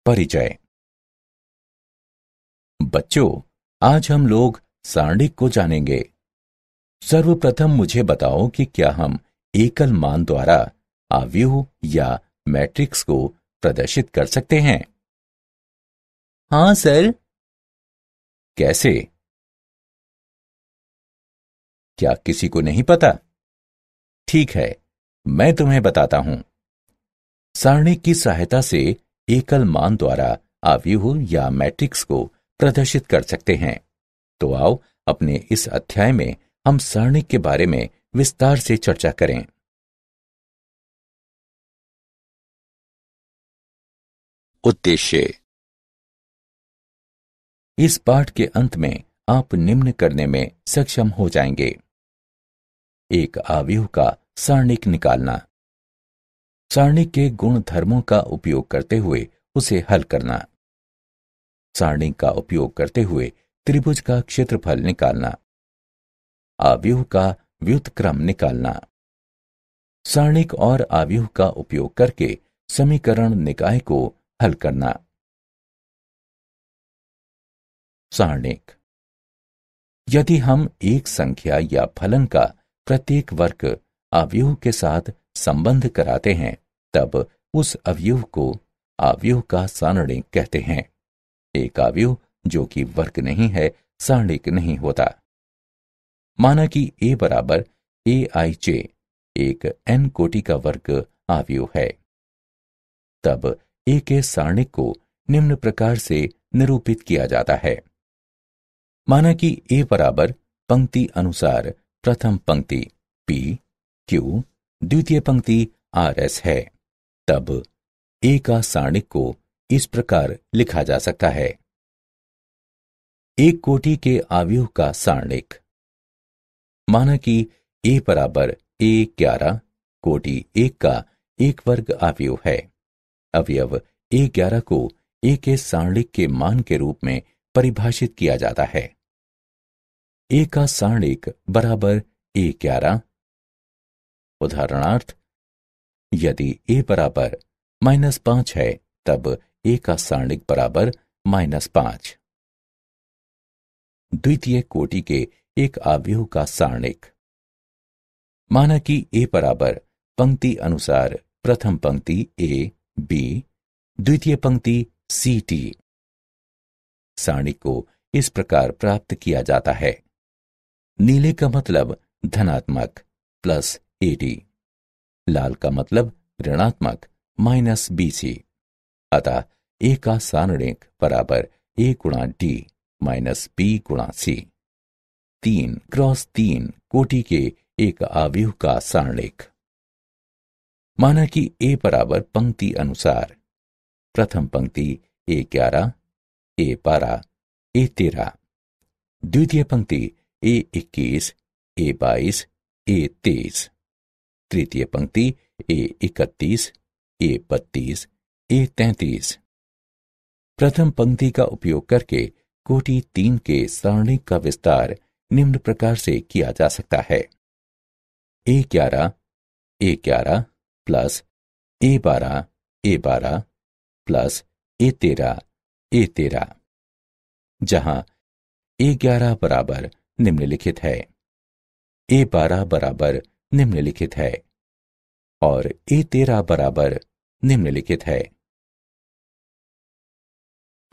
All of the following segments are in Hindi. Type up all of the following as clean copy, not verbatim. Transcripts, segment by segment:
परिचय। बच्चों, आज हम लोग सारणिक को जानेंगे। सर्वप्रथम मुझे बताओ कि क्या हम एकल मान द्वारा आव्यूह या मैट्रिक्स को प्रदर्शित कर सकते हैं? हाँ सर। कैसे? क्या किसी को नहीं पता? ठीक है, मैं तुम्हें बताता हूं। सारणिक की सहायता से एकल मान द्वारा आव्यूह या मैट्रिक्स को प्रदर्शित कर सकते हैं। तो आओ अपने इस अध्याय में हम सारणिक के बारे में विस्तार से चर्चा करें। उद्देश्य। इस पाठ के अंत में आप निम्न करने में सक्षम हो जाएंगे। एक आव्यूह का सारणिक निकालना, सारणिक के गुण धर्मों का उपयोग करते हुए उसे हल करना, सारणिक का उपयोग करते हुए त्रिभुज का क्षेत्रफल निकालना, आव्यूह का व्युत्क्रम निकालना, सारणिक और आव्यूह का उपयोग करके समीकरण निकाय को हल करना। सारणिक। यदि हम एक संख्या या फलन का प्रत्येक वर्ग अवयव के साथ संबंध कराते हैं, तब उस अवयव को अवयव का सारणिक कहते हैं। एक अवयव जो कि वर्ग नहीं है, सारणिक नहीं होता। माना कि a बराबर aij एक n कोटि का वर्ग अवयव है, तब a के सारणिक को निम्न प्रकार से निरूपित किया जाता है। माना कि a बराबर पंक्ति अनुसार प्रथम पंक्ति p q, द्वितीय पंक्ति rs है, तब a का सारणिक को इस प्रकार लिखा जा सकता है। एक कोटि के अवयव का सारणिक। माना कि a बराबर a11 कोटि 1 का एक वर्ग अवयव है। अवयव a11 को a के सारणिक के मान के रूप में परिभाषित किया जाता है। a का सारणिक बराबर a11। उदाहरणार्थ, यदि a बराबर -5 है, तब a का सारणिक बराबर -5। द्वितीय कोटि के एक अवयव का सारणिक। माना कि a बराबर पंक्ति अनुसार प्रथम पंक्ति a b, द्वितीय पंक्ति c t। सारणिक को इस प्रकार प्राप्त किया जाता है। नीले का मतलब धनात्मक प्लस AD, लाल का मतलब ऋणात्मक -BC। अतः a का सारणिक बराबर a गुणा d माइनस b गुणा c। 3x3 कोटि के एक अवयव का सारणिक। माना कि a बराबर पंक्ति अनुसार प्रथम पंक्ति a11 a12 a13, द्वितीय पंक्ति a21 a22 a23, तृतीय पंक्ति a31 a32 a33। प्रथम पंक्ति का उपयोग करके कोटि 3 के सारणिक का विस्तार निम्न प्रकार से किया जा सकता है। a11 plus a12 plus a13 जहां a11 बराबर निम्नलिखित है, a12 बराबर निम्नलिखित है और a13 बराबर निम्नलिखित है।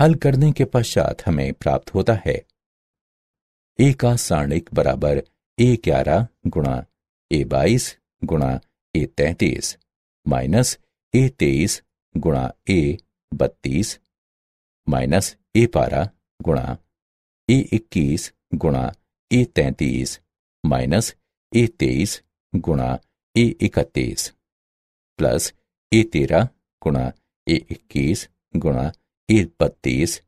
हल करने के पश्चात हमें प्राप्त होता है a का सारणिक बराबर a11 गुणा a22 गुणा a33 माइनस a23 गुणा a32 माइनस a12 गुणा a21 गुणा a33 माइनस a23 गुणा a31 प्लस a13 गुणा a21 गुणा a32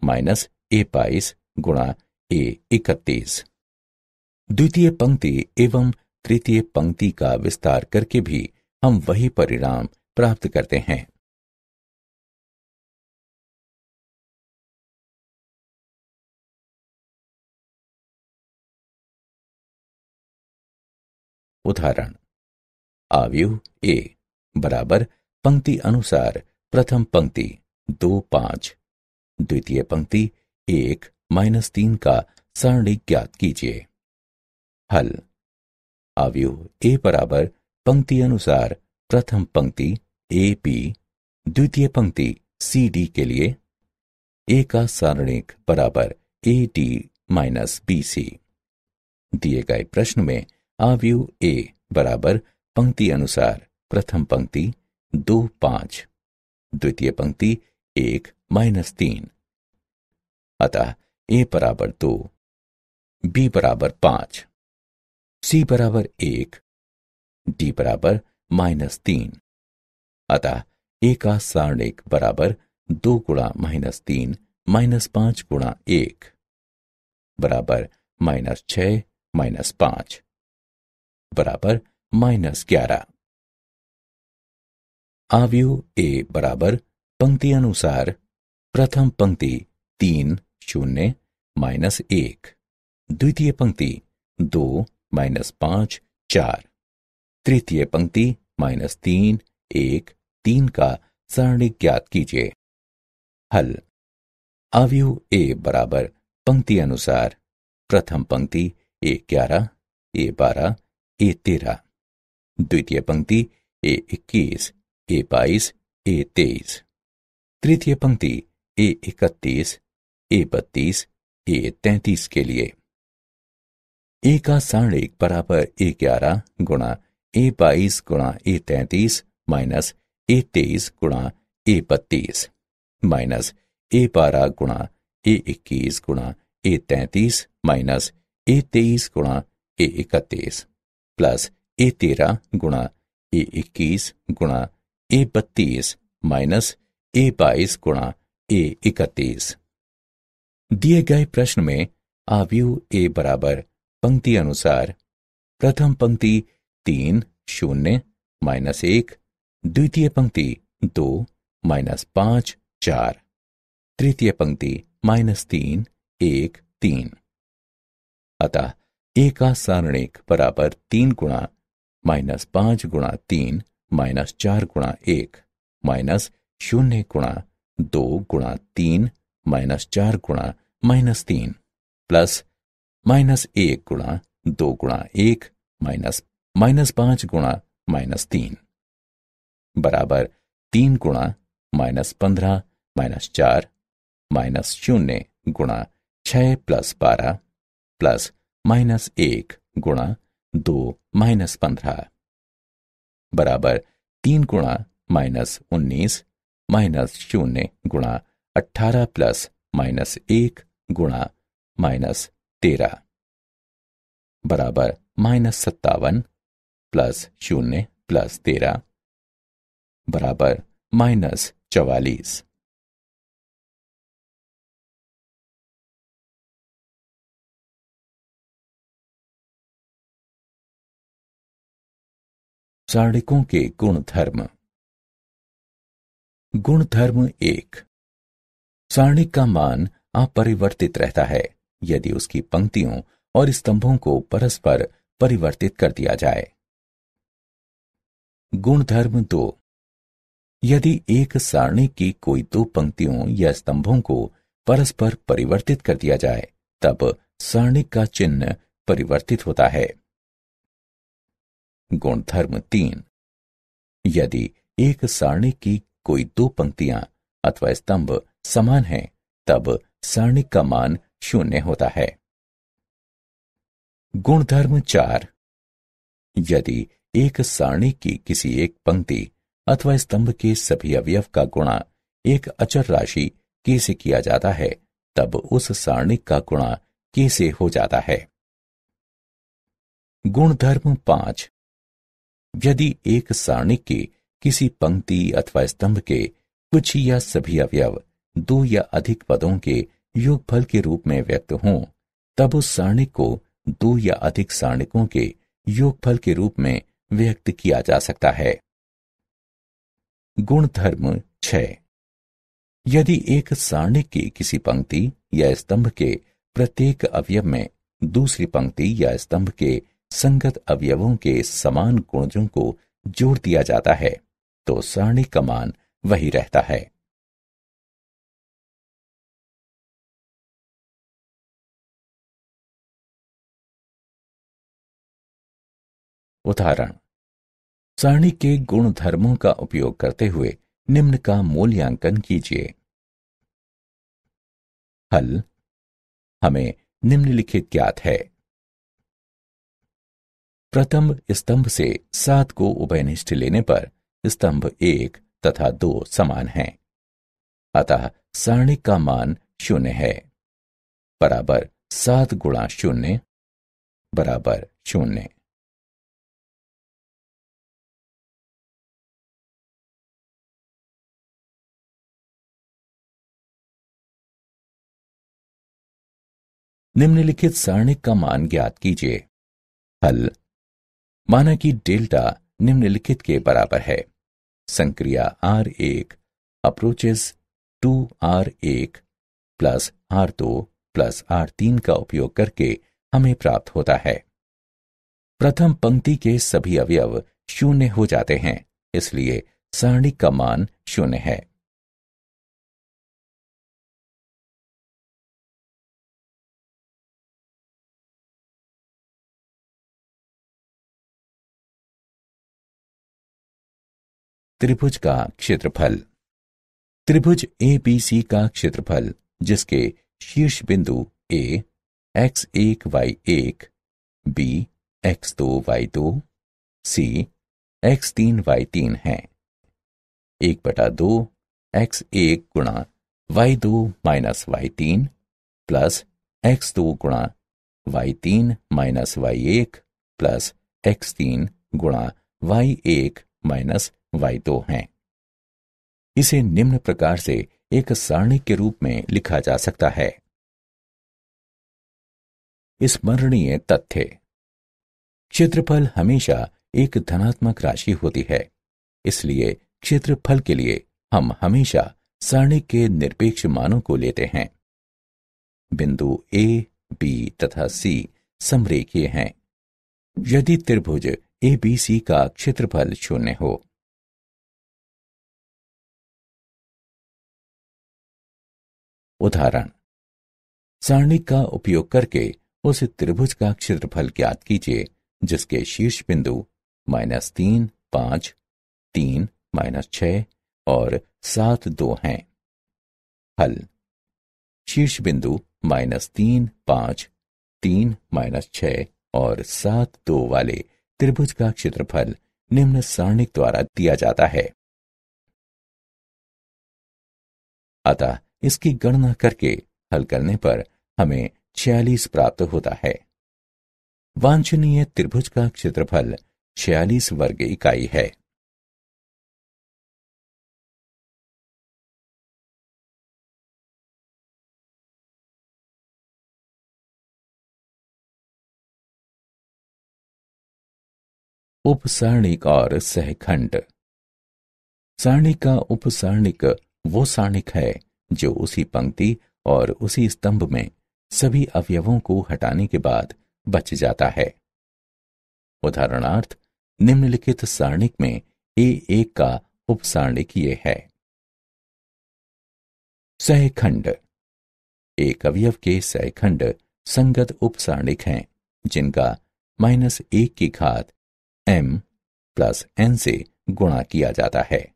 माइनस a22 गुणा a31। द्वितीय पंक्ति एवं तृतीय पंक्ति का विस्तार करके भी हम वही परिणाम प्राप्त करते हैं। उदाहरण, अवयव a बराबर पंक्ति अनुसार प्रथम पंक्ति 2 5। द्वितीय पंक्ति 1 -3 का सारणिक ज्ञात कीजिए। हल। अवयव ए बराबर पंक्ति अनुसार प्रथम पंक्ति ए बी, द्वितीय पंक्ति सी डी के लिए ए का सारणिक बराबर A D minus B C. दिए गए प्रश्न में अवयव ए बराबर पंक्ति अनुसार प्रथम पंक्ति 2 5, द्वितीय पंक्ति 1 -3। अतः ए बराबर 2, बी बराबर 5, सी बराबर 1, डी बराबर -3। अतः ए का सारणिक बराबर 2 गुणा -3 -5 गुणा 1 बराबर -6 -5 बराबर -11। अवयव ए बराबर पंक्ति अनुसार प्रथम पंक्ति 3 0 -1, द्वितीय पंक्ति 2 -5 4, तृतीय पंक्ति -3 1 3 का सारणिक ज्ञात कीजिए। हल। अवयव ए बराबर पंक्ति अनुसार प्रथम पंक्ति A11 A12 A13, द्वितीय पंक्ति A21 A22 A23, तृतीय पंक्ति A31 A32 A33 के लिए ए का सारणिक बराबर A11 गुणा A22 गुणा A33 माइनस A23 गुणा A32 माइनस A12 गुणा A21 गुणा A33 माइनस A23 गुणा A31 प्लस A13 गुणा A21 गुणा A32 माइनस A22 गुणा A31। दिए गए प्रश्न में अवयव ए बराबर पंक्ति अनुसार प्रथम पंक्ति 3 0 -1, द्वितीय पंक्ति 2 -5 4, तृतीय पंक्ति -3 1 3। अतः ए का सारणिक बराबर 3 गुणा -5 गुणा 3 -4 गुणा 1 -0 गुणा 2 गुणा 3 -4 गुणा -3 प्लस -1 गुणा 2 गुणा 1 -5 गुणा -3 बराबर 3 गुणा -15 -4 -0 गुणा 6 + 12 प्लस -1 गुणा 2 -15 बराबर 3 गुणा -19 -0 गुणा 18 प्लस -1 गुणा -13 बराबर -57 प्लस 0 प्लस 13 बराबर -44। सारणिकों के गुणधर्म। गुणधर्म 1। सारणिक का मान अपरिवर्तित रहता है यदि उसकी पंक्तियों और स्तंभों को परस्पर परिवर्तित कर दिया जाए। गुणधर्म 2। यदि एक सारणिक की कोई दो पंक्तियों या स्तंभों को परस्पर परिवर्तित कर दिया जाए तब सारणिक का चिन्ह परिवर्तित होता है। गुणधर्म 3। यदि एक सारणिक की कोई दो पंक्तियां अथवा स्तंभ समान हैं तब सारणिक का मान 0 होता है। गुणधर्म 4। यदि एक सारणिक की किसी एक पंक्ति अथवा स्तंभ के सभी अवयव का गुणा एक अचर राशि k से किया जाता है तब उस सारणिक का गुणा k से हो जाता है। गुणधर्म 5। यदि एक सारणिक की किसी पंक्ति अथवा स्तंभ के कुछ या सभी अवयव दो या अधिक पदों के योगफल के रूप में व्यक्त हों तब उस सारणिक को दो या अधिक सारणिकों के योगफल के रूप में व्यक्त किया जा सकता है। गुणधर्म 6। यदि एक सारणिक की किसी पंक्ति या स्तंभ के प्रत्येक अवयव में दूसरी पंक्ति या स्तंभ के संगत अवयवों के समान गुणजों को जोड़ दिया जाता है तो सारणिक का मान वही रहता है। उदाहरण, सारणी के गुण धर्मों का उपयोग करते हुए निम्न का मूल्यांकन कीजिए। हल, हमें निम्नलिखित ज्ञात है। प्रथम स्तंभ से 7 को उभयनिष्ठ लेने पर स्तंभ 1 तथा 2 समान हैं, अतः सारणी का मान 0 है, बराबर 7 गुणा 0 बराबर 0। निम्नलिखित सारणिक का मान ज्ञात कीजिए। हल, माना कि डेल्टा निम्नलिखित के बराबर है। संक्रिया R1 approaches 2R1 plus R2 plus R3 का उपयोग करके हमें प्राप्त होता है। प्रथम पंक्ति के सभी अवयव 0 हो जाते हैं, इसलिए सारणी का मान 0 है। त्रिभुज का क्षेत्रफल। त्रिभुज ABC का क्षेत्रफल, जिसके शीर्ष बिंदु A x1 y1, B x2 y2, C x3 y3 है, 1/2 x1 गुणा y2 minus y3 plus x2 गुणा y3 minus y1 plus x3 गुणा y1 माइनस y2 हैं। इसे निम्न प्रकार से एक सारणी के रूप में लिखा जा सकता है। स्मरणीय तथ्य। क्षेत्रफल हमेशा एक धनात्मक राशि होती है, इसलिए क्षेत्रफल के लिए हम हमेशा सारणी के निरपेक्ष मानों को लेते हैं। बिंदु A, B तथा C समरेखीय हैं। यदि त्रिभुज ABC का क्षेत्रफल 0 हो। उदाहरण, सारणी का उपयोग करके उस त्रिभुज का क्षेत्रफल ज्ञात कीजिए जिसके शीर्ष बिंदु -3, 5, 3, -6 और 7, 2 हैं। हल, शीर्ष बिंदु -3, 5, 3, -6 और 7, 2 वाले त्रिभुज का क्षेत्रफल निम्न सारणिक द्वारा दिया जाता है। अतः इसकी गणना करके हल करने पर हमें 46 प्राप्त होता है। वांछनीय त्रिभुज का क्षेत्रफल 46 वर्ग इकाई है। उपसारणिक और सहखंड। सारणी का उपसारणिक वो सारणिक है जो उसी पंक्ति और उसी स्तंभ में सभी अवयवों को हटाने के बाद बच जाता है। उदाहरणार्थ, निम्नलिखित सारणिक में A1 का उपसारणिक ये है। सहखंड। एक अवयव के सहखंड संगत उपसारणिक हैं जिनका -1 की घात m प्लस n से गुणा किया जाता है,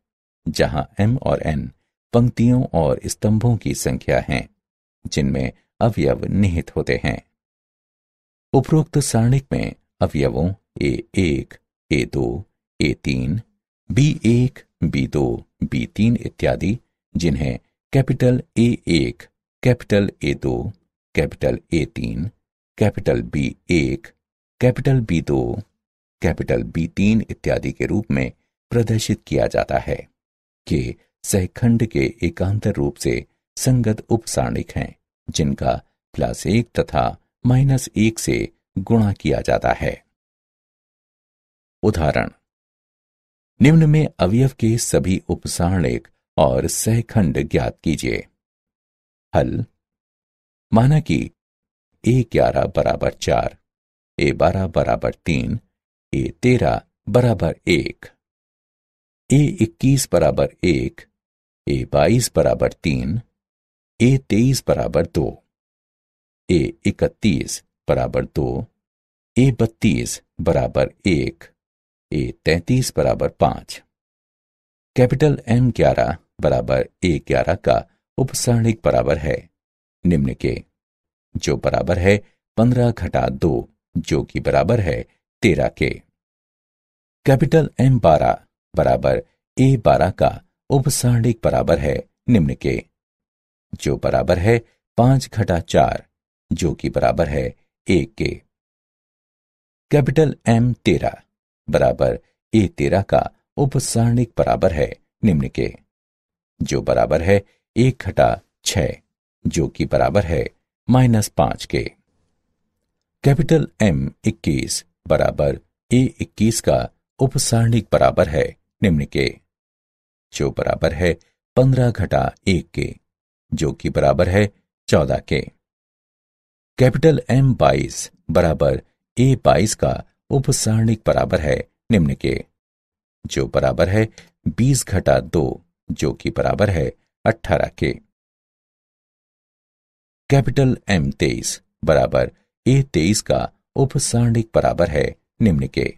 जहां m और n पंक्तियों और स्तंभों की संख्या हैं जिनमें अवयव निहित होते हैं। उपरोक्त सारणिक में अवयवों A1, A2, A3, B1, B2, B3 इत्यादि, जिन्हें capital A1, capital A2, capital A3, capital B1, capital B2, capital B3 इत्यादि के रूप में प्रदर्शित किया जाता है, कि सहखंड के एकांतर रूप से संगत उपसारणिक हैं जिनका +1 तथा -1 से गुणा किया जाता है। उदाहरण, निम्न में अवयव के सभी उपसारणिक और सहखंड ज्ञात कीजिए। हल, माना कि A11 बराबर 4, A12 बराबर 3, A13 बराबर 1, A21 बराबर 1, A22 बराबर 3, A23 बराबर 2, A31 बराबर 2, A32 बराबर 1, A33 बराबर 5। कैपिटल M11 बराबर A11 का उपसारणिक बराबर है निम्न के, जो बराबर है 15 घटा 2 जो कि बराबर है 13 के। कैपिटल M12 बराबर A12 का उपसारणिक बराबर है निम्न के, जो बराबर है 5 घटा 4 जो कि बराबर है 1 के। कैपिटल M13 बराबर A13 का उपसारणिक बराबर है निम्न के, जो बराबर है 1 घटा 6 जो कि बराबर है -5 के। कैपिटल M21 बराबर A21 का उपसारणिक बराबर है निम्न के, जो बराबर है 15 घटा 1 के जो कि बराबर है 14 के। कैपिटल M22 बराबर A22 का उपसारणिक बराबर है निम्न के, जो बराबर है 20 घटा 2 जो कि बराबर है 18 के। कैपिटल M23 बराबर A23 का उपसारणिक बराबर है निम्न के,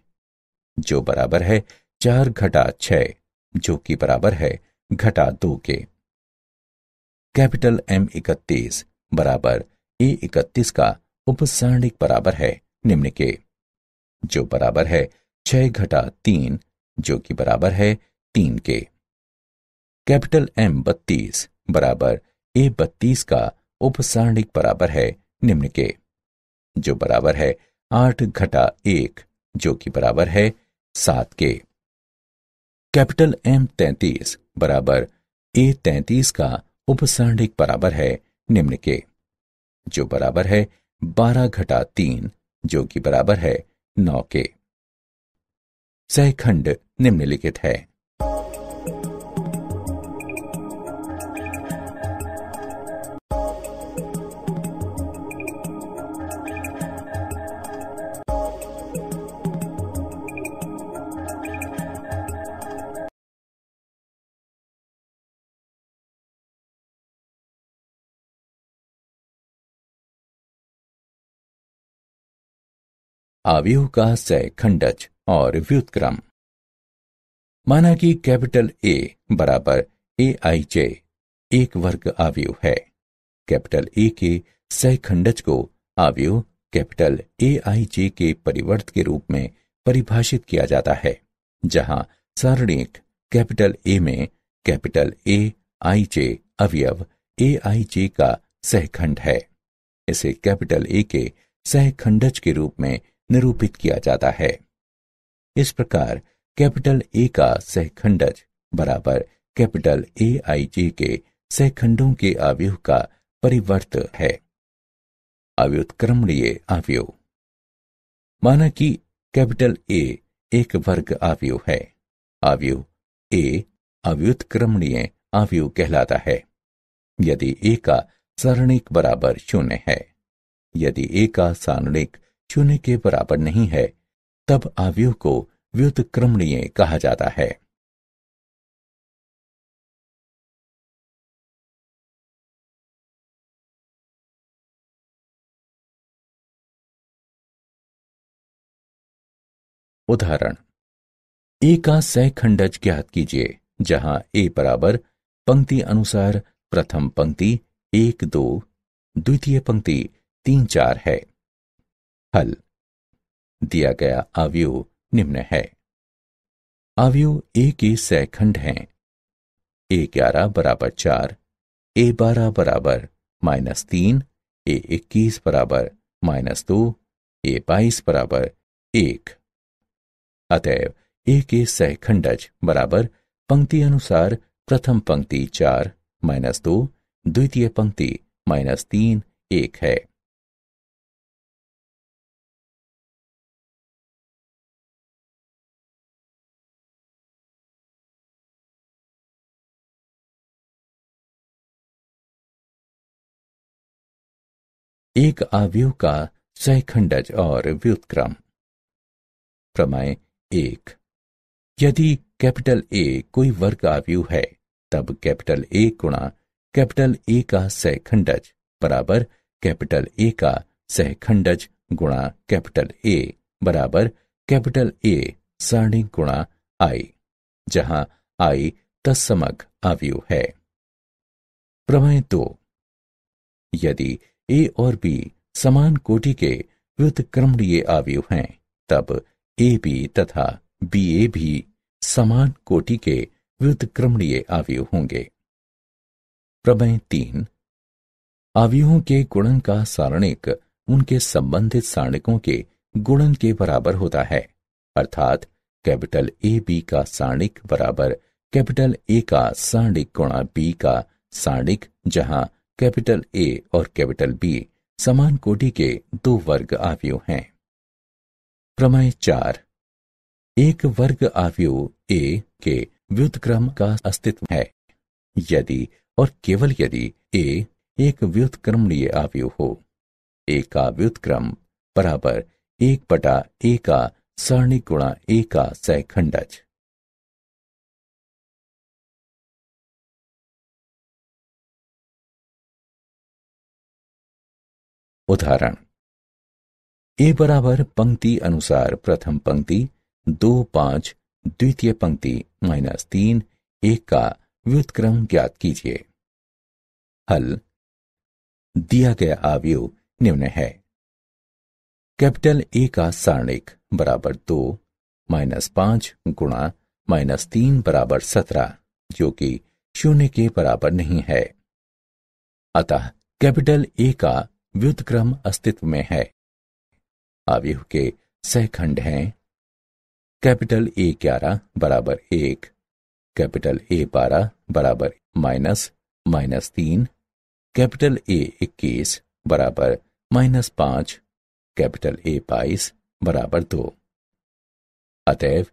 जो बराबर है 4 घटा 6 जो कि बराबर है घटा 2 के। कैपिटल M31 बराबर A31 का उपसारणिक बराबर है निम्न के, जो बराबर है 6 घटा 3 जो कि बराबर है 3 के। कैपिटल M32 बराबर A32 का उपसारणिक बराबर है निम्न के, जो बराबर है 8 घटा 1 जो कि बराबर है 7 के। कैपिटल M33 बराबर A33 का उपसारणिक बराबर है निम्न के, जो बराबर है 12 घटा 3 जो कि बराबर है 9 के। सहखंड निम्नलिखित है। अवयव का सहखंडज और व्युत्क्रम। माना कि कैपिटल A बराबर AIJ एक वर्ग अवयव है। कैपिटल A के सहखंडज को अवयव कैपिटल AIJ के परिवर्त के रूप में परिभाषित किया जाता है, जहां सारणिक कैपिटल A में कैपिटल AIJ अवयव AIJ का सहखंड है। इसे कैपिटल A के सहखंडज के रूप में निरूपित किया जाता है। इस प्रकार कैपिटल A का सहखंडज बराबर कैपिटल AIJ के सहखंडों के अवयव का परिवर्त है। अव्युत्क्रमणीय अवयव। माना कि कैपिटल A एक वर्ग अवयव है। अवयव A अव्युत्क्रमणीय अवयव कहलाता है यदि A का सारणिक बराबर 0 है। यदि A का सारणिक 0 के बराबर नहीं है, तब अवयव को व्युत्क्रमणीय कहा जाता है। उदाहरण, A का सहखंडज ज्ञात कीजिए, जहां A बराबर पंक्ति अनुसार प्रथम पंक्ति 1 2, द्वितीय पंक्ति 3 4 है। हल। दिया गया अवयव निम्न है। अवयव A के सहखंड हैं। A11 बराबर 4, A12 बराबर -3, A21 बराबर -2, A22 बराबर 1। अतएव A के सहखंडज बराबर पंक्ति अनुसार प्रथम पंक्ति 4 -2, द्वितीय पंक्ति -3 1 है। एक अवयव का सहखंडज और व्युत्क्रम। प्रमेय 1। यदि कैपिटल A कोई वर्ग अवयव है, तब कैपिटल A गुणा कैपिटल A का सहखंडज बराबर कैपिटल A का सहखंडज गुणा कैपिटल A बराबर कैपिटल A सारणिक गुणा i, जहां i तत्समक अवयव है। प्रमेय 2। यदि a और b समान कोटि के व्युत्क्रमणीय अवयव हैं, तब ab तथा ba भी समान कोटि के व्युत्क्रमणीय अवयव होंगे। प्रमेय 3। अवयवों के गुणन का सारणिक उनके संबंधित सारणिकों के गुणन के बराबर होता है, अर्थात कैपिटल ए बी का सारणिक बराबर कैपिटल ए का सारणिक गुणा बी का सारणिक, जहां कैपिटल ए और कैपिटल बी समान कोटि के दो वर्ग अवयव हैं। प्रमेय 4। एक वर्ग अवयव ए के व्युत्क्रम का अस्तित्व है यदि और केवल यदि ए एक व्युत्क्रमणीय अवयव हो। ए का व्युत्क्रम बराबर 1/a का सारणिक गुणा a का सहखंडज। उदाहरण: a बराबर पंक्ति अनुसार प्रथम पंक्ति 2 5 द्वितीय पंक्ति -3 1 का व्युत्क्रम ज्ञात कीजिए। हल: दिया गया अवयव निम्न है। कैपिटल ए का सारणिक बराबर 2 -5 गुणा -3 बराबर 17, जो कि 0 के बराबर नहीं है। अतः कैपिटल ए का व्युत्क्रम अस्तित्व में है। अवयव के सहखंड हैं कैपिटल ए 11 बराबर 1, कैपिटल ए 12 बराबर -3, कैपिटल ए 21 बराबर -5, कैपिटल ए 22 बराबर 2। अतएव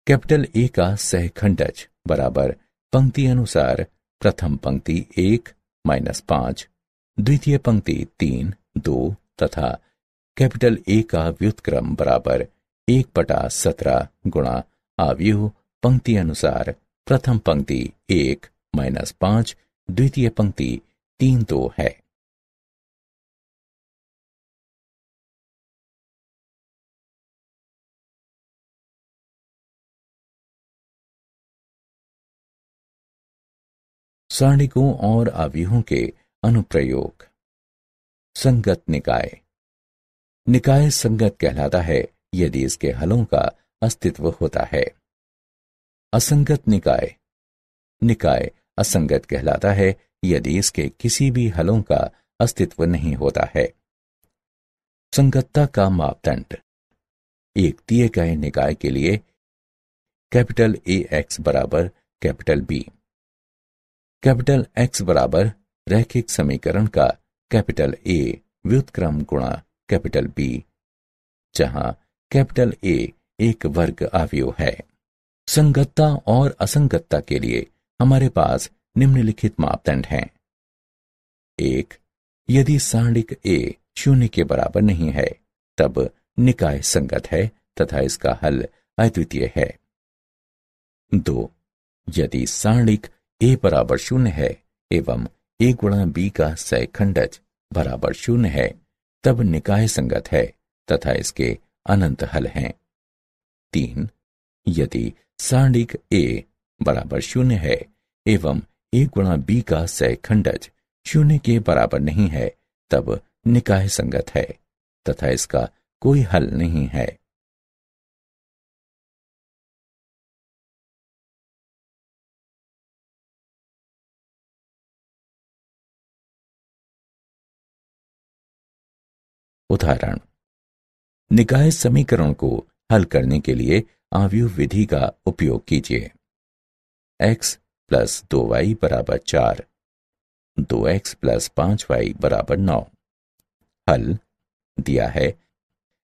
कैपिटल ए का सहखंडज बराबर पंक्ति अनुसार प्रथम पंक्ति 1 -5, द्वितीय पंक्ति 3 2 तथा कैपिटल ए का व्युत्क्रम बराबर 1/17 गुणा अवयव पंक्ति अनुसार प्रथम पंक्ति 1 -5, द्वितीय पंक्ति 3 2 है। सारणिकों और अवयवों के अनुप्रयोग। संगत निकाय। निकाय संगत कहलाता है यदि इसके हलों का अस्तित्व होता है। असंगत निकाय। निकाय असंगत कहलाता है यदि इसके किसी भी हलों का अस्तित्व नहीं होता है। संगतता का मापदंड। एक दिए गए निकाय के लिए कैपिटल ए एक्स बराबर कैपिटल बी। कैपिटल एक्स बराबर रैखिक समीकरण का कैपिटल ए व्युत्क्रम गुणा कैपिटल बी, जहां कैपिटल ए एक वर्ग अवयव है। संगतता और असंगतता के लिए हमारे पास निम्नलिखित मापदंड हैं। 1. यदि सारणिक ए 0 के बराबर नहीं है, तब निकाय संगत है तथा इसका हल अद्वितीय है। 2. यदि सारणिक ए बराबर 0 है एवं ए गुणा बी का सहखंडज बराबर 0 है, तब निकाय संगत है तथा इसके अनंत हल हैं। 3. यदि सारणिक ए बराबर 0 है एवं ए गुणा बी का सहखंडज 0 के बराबर नहीं है, तब निकाय संगत है तथा इसका कोई हल नहीं है। उदाहरण: निकाय समीकरण को हल करने के लिए आव्यूह विधि का उपयोग कीजिए। x + 2y = 4, 2x + 5y = 9। हल दिया है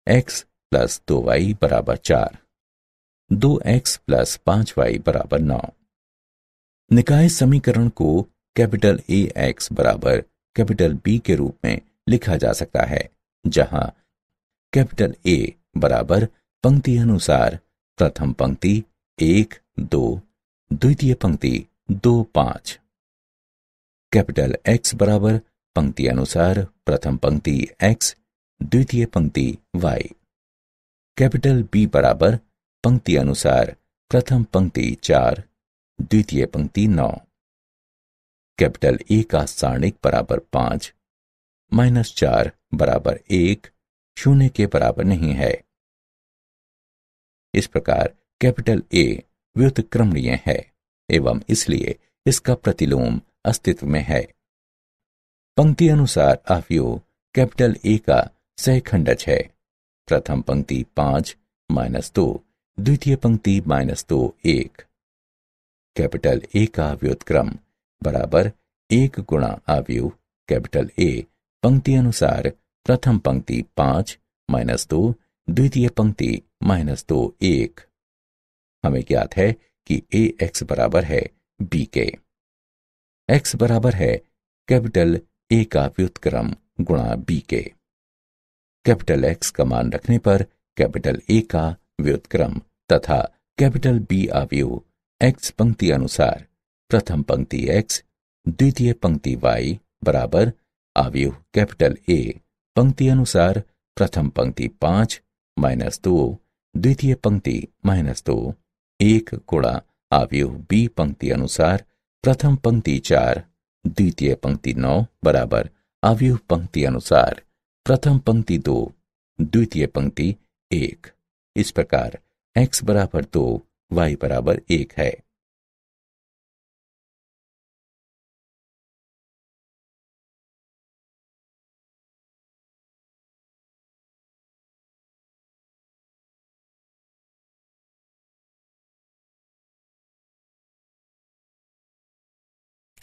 x + 2y = 4, 2x + 5y = 9। निकाय समीकरण को कैपिटल ए एक्स बराबर कैपिटल बी के रूप में लिखा जा सकता है, जहां कैपिटल ए बराबर पंक्ति अनुसार प्रथम पंक्ति 1 2, द्वितीय पंक्ति 2 5, कैपिटल एक्स बराबर पंक्ति अनुसार प्रथम पंक्ति x, द्वितीय पंक्ति y, कैपिटल बी बराबर पंक्ति अनुसार प्रथम पंक्ति 4, द्वितीय पंक्ति 9। कैपिटल ए का सारणिक बराबर 5, -4 बराबर 1, 0 के बराबर नहीं है। इस प्रकार कैपिटल ए व्युत्क्रमणीय है एवं इसलिए इसका प्रतिलोम अस्तित्व में है। पंक्ति अनुसार अवयव कैपिटल ए का सहखंडज है। प्रथम पंक्ति 5 -2, द्वितीय पंक्ति -2 1। कैपिटल ए का व्युत्क्रम बराबर 1 गुणा अवयव कैपिटल ए पंक्ति अनुसार प्रथम पंक्ति 5 -2, द्वितीय पंक्ति -2 1। हमें ज्ञात है कि ए एक्स बराबर है बी के। एक्स बराबर है कैपिटल ए का व्युत्क्रम गुणा बी के। कैपिटल एक्स का मान रखने पर कैपिटल ए का व्युत्क्रम तथा कैपिटल बी अवयव एक्स पंक्ति अनुसार प्रथम पंक्ति एक्स, द्वितीय पंक्ति वाई बराबर अवयव कैपिटल ए पंक्ति अनुसार प्रथम पंक्ति 5 -2, द्वितीय पंक्ति -2 1 गुणा अवयव बी पंक्ति अनुसार प्रथम पंक्ति 4, द्वितीय पंक्ति 9 बराबर अवयव पंक्ति अनुसार प्रथम पंक्ति 2, द्वितीय पंक्ति 1। इस प्रकार x बराबर 2, y बराबर 1 है।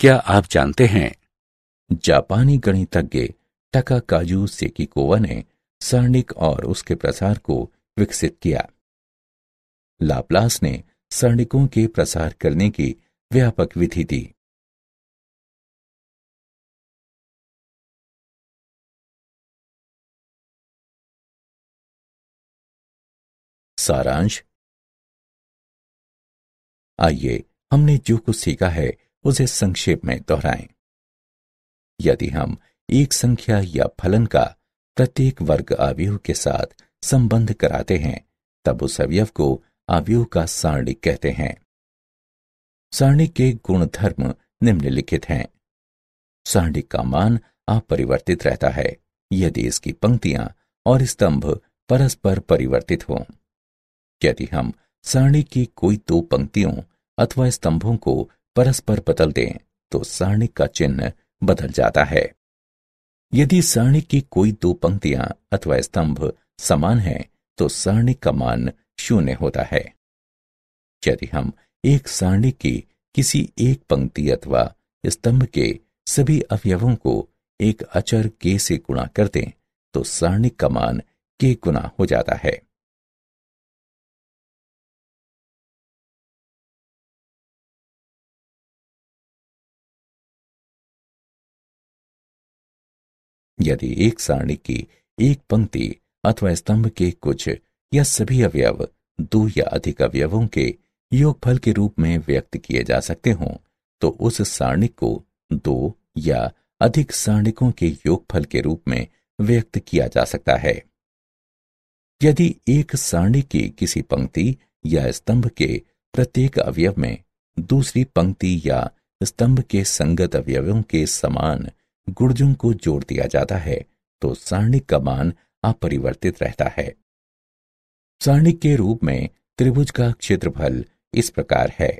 क्या आप जानते हैं जापानी गणितज्ञ टाकाकाजु सेकिकोवा ने सारणिक और उसके प्रसार को विकसित किया। लाप्लास ने सारणिकों के प्रसार करने की व्यापक विधि दी। सारांश। आइए हमने जो कुछ सीखा है उसे संक्षेप में दोहराएं। यदि हम एक संख्या या फलन का प्रत्येक वर्ग अवयव के साथ संबंध कराते हैं तब उस अवयव को अवयव का सारणिक कहते हैं। सारणिक के गुणधर्म निम्नलिखित हैं। सारणिक का मान अपरिवर्तित रहता है यदि इसकी पंक्तियां और स्तंभ परस्पर परिवर्तित हों। यदि हम सारणिक की कोई दो पंक्तियों अथवा स्तंभों को परस्पर बदल दें तो सारणिक का चिन्ह बदल जाता है। यदि सारणिक की कोई दो पंक्तियां अथवा स्तंभ समान हैं तो सारणिक का मान 0 होता है। यदि हम एक सारणिक की किसी एक पंक्ति अथवा स्तंभ के सभी अवयवों को एक अचर के से गुणा कर दें तो सारणिक का मान k गुना हो जाता है। यदि एक सारणी की एक पंक्ति अथवा स्तंभ के कुछ या सभी अवयव दो या अधिक अवयवों के योगफल के रूप में व्यक्त किए जा सकते हों तो उस सारणिक को दो या अधिक सारणिकों के योगफल के रूप में व्यक्त किया जा सकता है। यदि एक सारणी की किसी पंक्ति या स्तंभ के प्रत्येक अवयव में दूसरी पंक्ति या स्तंभ के संगत अवयवों के समान गुणजों को जोड़ दिया जाता है तो सारणिक का मान अपरिवर्तित रहता है। सारणिक के रूप में त्रिभुज का क्षेत्रफल इस प्रकार है।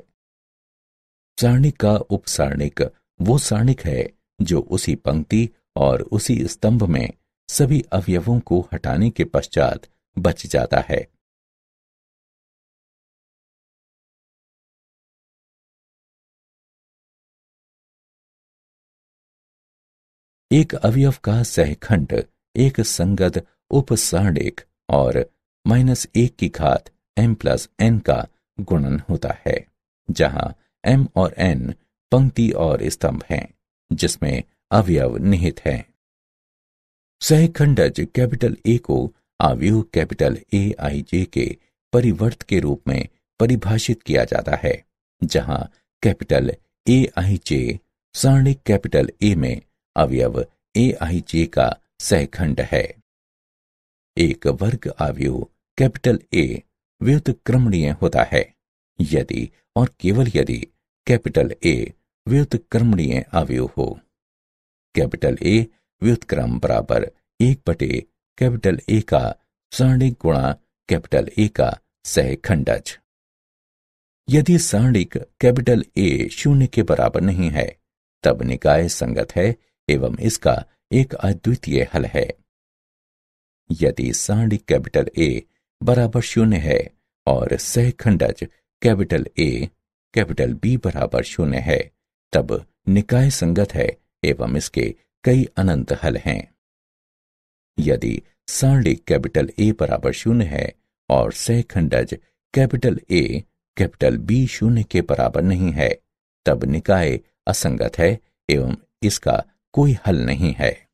सारणिक का उपसारणिक वो सारणिक है जो उसी पंक्ति और उसी स्तंभ में सभी अवयवों को हटाने के पश्चात बच जाता है। एक अवयव का सहखंड एक संगत उपसारणिक और -1 की घात m+n का गुणन होता है जहां m और n पंक्ति और स्तंभ हैं जिसमें अवयव निहित हैं। सहखंडज कैपिटल A को अवयव कैपिटल AIJ के परिवर्त के रूप में परिभाषित किया जाता है जहां कैपिटल AIJ सारणिक कैपिटल A में अवयव AIJ का सहखंड है। एक वर्ग अवयव कैपिटल A व्युत्क्रमणीय होता है यदि और केवल यदि कैपिटल ए व्युत्क्रमणीय अवयव हो। कैपिटल ए व्युत्क्रम बराबर 1 बटे कैपिटल ए का सारणिक गुणा कैपिटल ए का सहखंडज। यदि सारणिक कैपिटल ए 0 के बराबर नहीं है तब निकाय संगत है एवं इसका एक अद्वितीय हल है। यदि सारणिक कैपिटल ए बराबर 0 है और सहखंडज कैपिटल ए कैपिटल बी बराबर 0 है तब निकाय संगत है एवं इसके कई अनंत हल हैं। यदि सारणिक कैपिटल ए बराबर 0 है और सहखंडज कैपिटल ए कैपिटल बी 0 के बराबर नहीं है तब निकाय असंगत है एवं इसका कोई हल नहीं है।